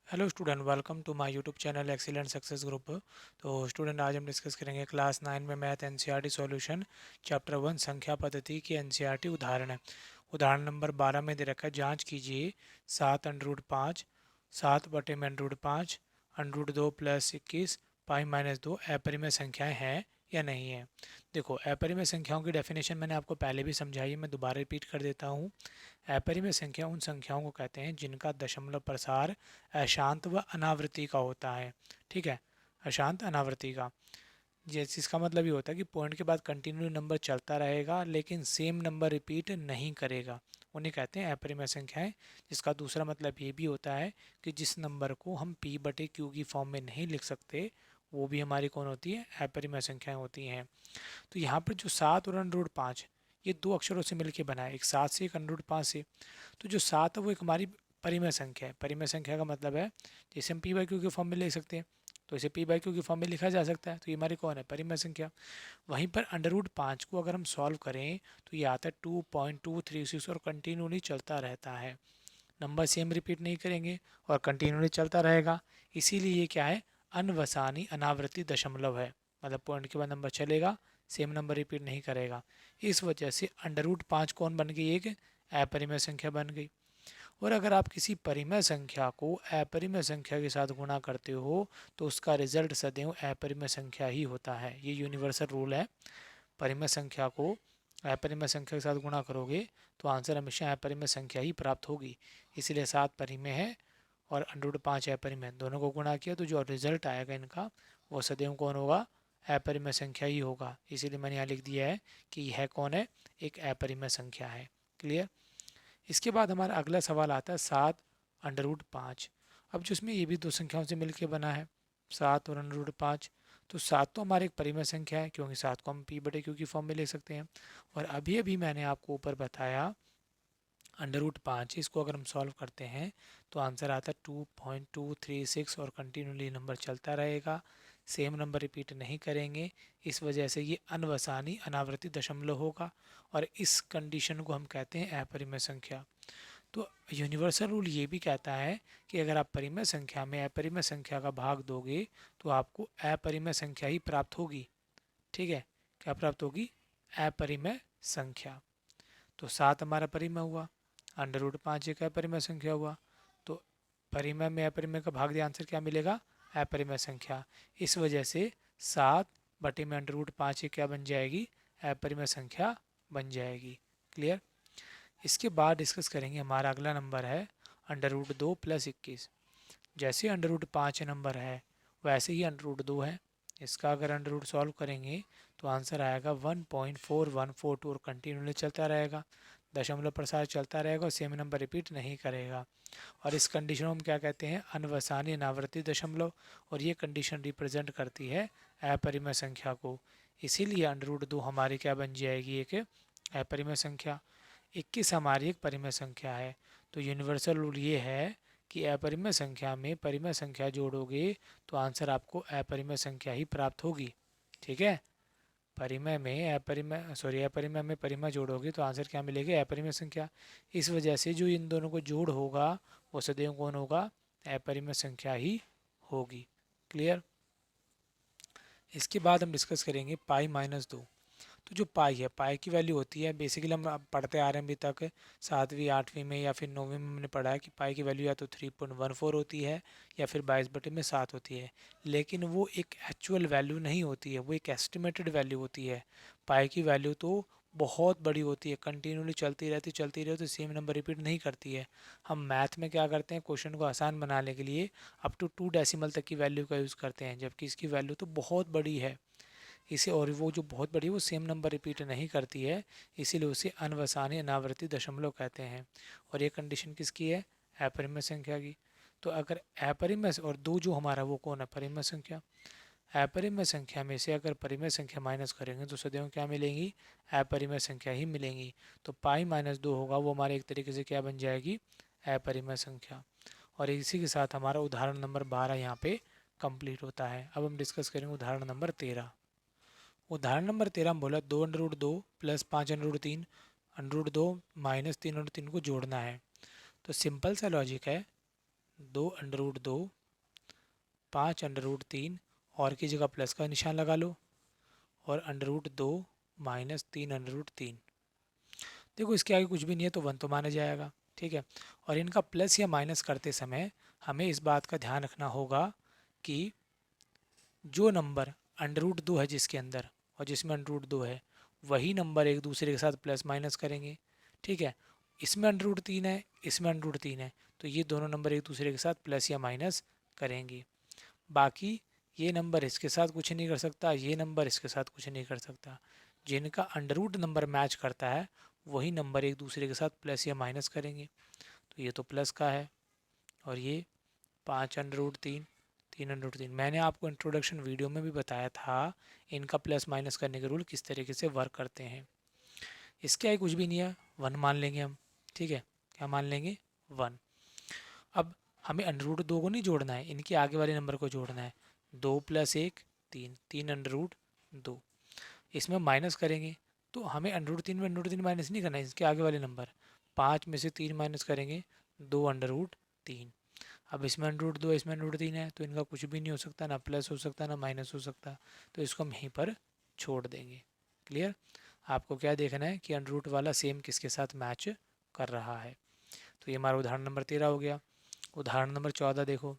Hello student, welcome to my YouTube channel excellent success group. तो student, आज हम discuss करेंगे क्लास 9 में मैथ एनसीईआरटी सॉल्यूशन चैप्टर 1 संख्या पद्धति की एनसीईआरटी उदाहरण है। उदाहरण नंबर 12 में दे रखा है, जांच कीजिए 7√5 7/5 √2 + 21 π-2 अपरिमेय संख्याएं हैं या नहीं है। देखो, अपरिमेय संख्याओं की डेफिनेशन मैंने आपको पहले भी समझाई है, मैं दोबारा रिपीट कर देता हूँ। अपरिमेय संख्या उन संख्याओं को कहते हैं जिनका दशमलव प्रसार अशांत व अनावृत्ति का होता है। ठीक है, अशांत अनावृत्ति का, जैसे इसका मतलब ये होता है कि पॉइंट के बाद कंटिन्यू नंबर चलता रहेगा लेकिन सेम नंबर रिपीट नहीं करेगा, उन्हें कहते हैं अपरिमेय संख्याएं। जिसका दूसरा मतलब ये भी होता है कि जिस नंबर को हम p/q की फॉर्म में नहीं लिख सकते, वो भी हमारी कौन होती है, अपरिमेय संख्याएं होती हैं। तो यहाँ पर जो 7 और √5, ये दो अक्षरों से मिलकर बना है, एक 7 से एक √5 से। तो जो 7 है वो एक हमारी परिमेय संख्या है। परिमेय संख्या का मतलब है जैसे हम p/q के फॉर्म में लिख सकते हैं, तो इसे p/q की फॉर्म में लिखा जा सकता है, तो ये हमारी कौन है, परिमेय संख्या। वहीं पर √5 को अगर हम सॉल्व करें तो ये आता है 2.236 और कंटिन्यूली चलता रहता है। नंबर सेम रिपीट नहीं करेंगे और कंटिन्यूली चलता रहेगा, इसीलिए ये क्या है, अनवसानी अनावृत्ति दशमलव है। मतलब पॉइंट के बाद नंबर चलेगा, सेम नंबर रिपीट नहीं करेगा। इस वजह से √5 कौन बन गई, एक अपरिमेय संख्या बन गई। और अगर आप किसी परिमेय संख्या को अपरिमेय संख्या के साथ गुणा करते हो तो उसका रिजल्ट सदैव अपरिमेय संख्या ही होता है। ये यूनिवर्सल रूल है। परिमेय संख्या को अपरिमेय संख्या के साथ गुणा करोगे तो आंसर हमेशा अपरिमेय संख्या ही प्राप्त होगी। इसीलिए 7 परिमेय है और √5 अपरिमेय, दोनों को गुणा किया तो जो रिजल्ट आएगा इनका वो सदैव कौन होगा, अपरिमेय संख्या ही होगा। इसीलिए मैंने यहाँ लिख दिया है कि यह कौन है, एक अपरिमेय संख्या है। क्लियर। इसके बाद हमारा अगला सवाल आता है 7√5। अब जो इसमें ये भी दो संख्याओं से मिलकर बना है, 7 और √5। तो 7 तो हमारी एक परिमेय संख्या है क्योंकि 7 को हम p/q की फॉर्म में ले सकते हैं। और अभी अभी मैंने आपको ऊपर बताया √5, इसको अगर हम सॉल्व करते हैं तो आंसर आता है 2.236 और कंटिन्यूली नंबर चलता रहेगा, सेम नंबर रिपीट नहीं करेंगे। इस वजह से ये अनवसानी अनावृत्ति दशमलव होगा और इस कंडीशन को हम कहते हैं अपरिमेय संख्या। तो यूनिवर्सल रूल ये भी कहता है कि अगर आप परिमेय संख्या में अपरिमेय संख्या का भाग दोगे तो आपको अपरिमेय संख्या ही प्राप्त होगी। ठीक है, क्या प्राप्त होगी, अपरिमेय संख्या। तो 7 हमारा परिमेय हुआ, √5 एक अपरिमेय संख्या हुआ, तो परिमेय में अपरिमेय का भाग दिया, आंसर क्या मिलेगा, अपरिमेय संख्या। इस वजह से 7/√5 क्या बन जाएगी, अपरिमेय संख्या बन जाएगी। क्लियर। इसके बाद डिस्कस करेंगे, हमारा अगला नंबर है √2 + 21। जैसे √5 नंबर है वैसे ही √2 है। इसका अगर अंडर रूट सॉल्व करेंगे तो आंसर आएगा 1.4142 और कंटिन्यूली चलता रहेगा, दशमलव प्रसार चलता रहेगा और सेम नंबर रिपीट नहीं करेगा। और इस कंडीशन को हम क्या कहते हैं, अनवसानी अनावर्ती दशमलव, और ये कंडीशन रिप्रेजेंट करती है अपरिमेय संख्या को। इसीलिए √2 हमारी क्या बन जाएगी, एक अपरिमेय संख्या। 21 हमारी एक परिमेय संख्या है। तो यूनिवर्सल रूल ये है कि अपरिमेय संख्या में परिमेय संख्या जोड़ोगे तो आंसर आपको अपरिमेय संख्या ही प्राप्त होगी। ठीक है, परिमेय में अपरिमेय में परिमेय जोड़ोगे तो आंसर क्या मिलेगी, अपरिमेय संख्या। इस वजह से जो इन दोनों को जोड़ होगा वो सदैव कौन होगा, अपरिमेय संख्या ही होगी। क्लियर। इसके बाद हम डिस्कस करेंगे π-2। तो जो पाई है, पाई की वैल्यू होती है, बेसिकली हम अब पढ़ते आ रहे हैं अभी तक, 7वीं 8वीं में या फिर 9वीं में हमने पढ़ा है कि पाई की वैल्यू या तो 3.14 होती है या फिर 22/7 होती है। लेकिन वो एक एक्चुअल वैल्यू नहीं होती है, वो एक एस्टिमेटेड वैल्यू होती है। पाई की वैल्यू तो बहुत बड़ी होती है, कंटिन्यूली चलती रहती, सेम नंबर रिपीट नहीं करती है। हम मैथ में क्या करते हैं, क्वेश्चन को आसान बनाने के लिए अप टू 2 डेसिमल तक की वैल्यू का यूज़ करते हैं, जबकि इसकी वैल्यू तो बहुत बड़ी है इसे, और वो जो बहुत बड़ी है वो सेम नंबर रिपीट नहीं करती है, इसीलिए उसे अनवसानी अनावर्ती दशमलव कहते हैं। और ये कंडीशन किसकी है, अपरिमेय संख्या की। तो अगर अपरिमेय और दो जो हमारा वो कौन है, परिमेय संख्या। अपरिमेय संख्या में से अगर परिमेय संख्या माइनस करेंगे तो सदैव क्या मिलेंगी, अपरिमेय संख्या ही मिलेंगी। तो π-2 होगा, वो हमारे एक तरीके से क्या बन जाएगी, अपरिमेय संख्या। और इसी के साथ हमारा उदाहरण नंबर 12 यहाँ पे कंप्लीट होता है। अब हम डिस्कस करेंगे उदाहरण नंबर 13। उदाहरण नंबर 13 में बोला 2√2 + 5√3 √2 - 3√3 को जोड़ना है। तो सिंपल सा लॉजिक है, 2√2, 5√3 और की जगह प्लस का निशान लगा लो और √2 माइनस 3√3। देखो इसके आगे कुछ भी नहीं है तो 1 तो माना जाएगा, ठीक है। और इनका प्लस या माइनस करते समय हमें इस बात का ध्यान रखना होगा कि जो नंबर √2 है जिसके अंदर और जिसमें √2 है वही नंबर एक दूसरे के साथ प्लस माइनस करेंगे, ठीक है। इसमें √3 है, इसमें √3 है, तो ये दोनों नंबर एक दूसरे के साथ प्लस या माइनस करेंगे। बाकी ये नंबर इसके साथ कुछ नहीं कर सकता, ये नंबर इसके साथ कुछ नहीं कर सकता। जिनका अंडर नंबर मैच करता है वही नंबर एक दूसरे के साथ प्लस या माइनस करेंगे। तो ये तो प्लस का है और ये 5√3, 3√3। मैंने आपको इंट्रोडक्शन वीडियो में भी बताया था इनका प्लस माइनस करने के रूल किस तरीके से वर्क करते हैं। इसके आगे कुछ भी नहीं है, 1 मान लेंगे हम, ठीक है। क्या मान लेंगे? 1। अब हमें √2 को नहीं जोड़ना है, इनके आगे वाले नंबर को जोड़ना है। 2 + 1 3, 3√2। इसमें माइनस करेंगे तो हमें √3 में √3 माइनस नहीं करना है, इसके आगे वाले नंबर 5 में से 3 माइनस करेंगे 2√3। अब इसमें √2 इसमें √3 है तो इनका कुछ भी नहीं हो सकता, ना प्लस हो सकता ना माइनस हो सकता, तो इसको हम यहीं पर छोड़ देंगे। क्लियर? आपको क्या देखना है कि √ वाला सेम किसके साथ मैच कर रहा है। तो ये हमारा उदाहरण नंबर 13 हो गया। उदाहरण नंबर 14 देखो।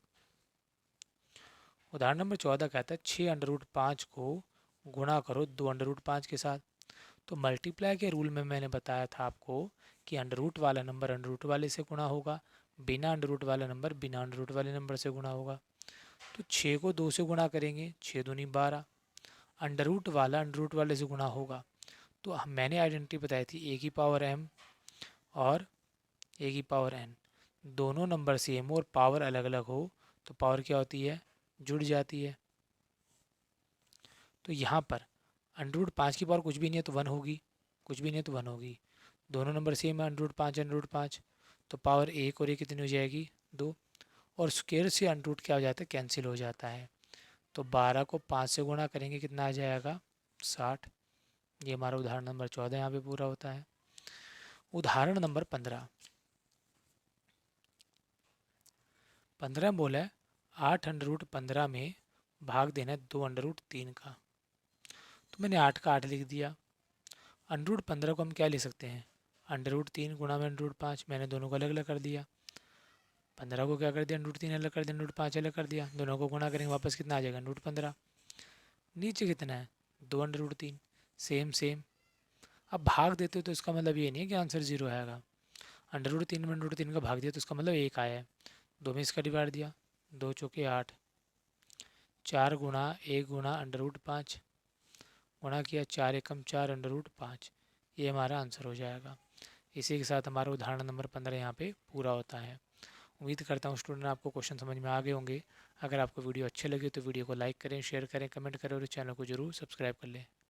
उदाहरण नंबर 14 कहता है 6√5 को गुणा करो 2√5 के साथ। तो मल्टीप्लाई के रूल में मैंने बताया था आपको कि √ वाला नंबर √ वाले से गुणा होगा, बिना √ वाला नंबर बिना √ वाले नंबर से गुणा होगा। तो 6 को 2 से गुणा करेंगे, 6 दूनी 12। √ वाला √ वाले से गुणा होगा तो मैंने आइडेंटिटी बताई थी a की पावर m और a की पावर n। दोनों नंबर सेम और पावर अलग अलग हो तो पावर क्या होती है? जुड़ जाती है। तो यहाँ पर √5 की पावर कुछ भी नहीं है तो 1 होगी, कुछ भी नहीं है तो 1 होगी। दोनों नंबर सेम है, √5 तो पावर 1 और 1 कितनी हो जाएगी? 2। और स्क्वायर से √ क्या हो जाता है? कैंसिल हो जाता है। तो 12 को 5 से गुणा करेंगे, कितना आ जाएगा? 60। ये हमारा उदाहरण नंबर 14 यहाँ पे पूरा होता है। उदाहरण नंबर 15। 15 बोला है 8 √15 में भाग देना है 2√3 का। तो मैंने 8 का 8 लिख दिया। √15 को हम क्या लिख सकते हैं? √3 गुणा में √5। मैंने दोनों को अलग अलग कर दिया। 15 को क्या कर दिया? √3 अलग कर दिया, √5 अलग कर दिया। दोनों को गुणा करेंगे वापस कितना आ जाएगा? √15। नीचे कितना है? 2√3। Same same. अब भाग देते हो तो इसका मतलब ये नहीं है कि आंसर 0 आएगा। √3 में √3 का भाग दिया तो इसका मतलब 1 आया है। 2 में इसका डिवाइड दिया, 2 चौके 8। 4 गुणा 1 गुणा √5 गुणा किया 4 एकम 4 √5। ये हमारा आंसर हो जाएगा। इसी के साथ हमारा उदाहरण नंबर 15 यहाँ पे पूरा होता है। उम्मीद करता हूँ स्टूडेंट आपको क्वेश्चन समझ में आ गए होंगे। अगर आपको वीडियो अच्छे लगे तो वीडियो को लाइक करें, शेयर करें, कमेंट करें और इस चैनल को जरूर सब्सक्राइब कर लें।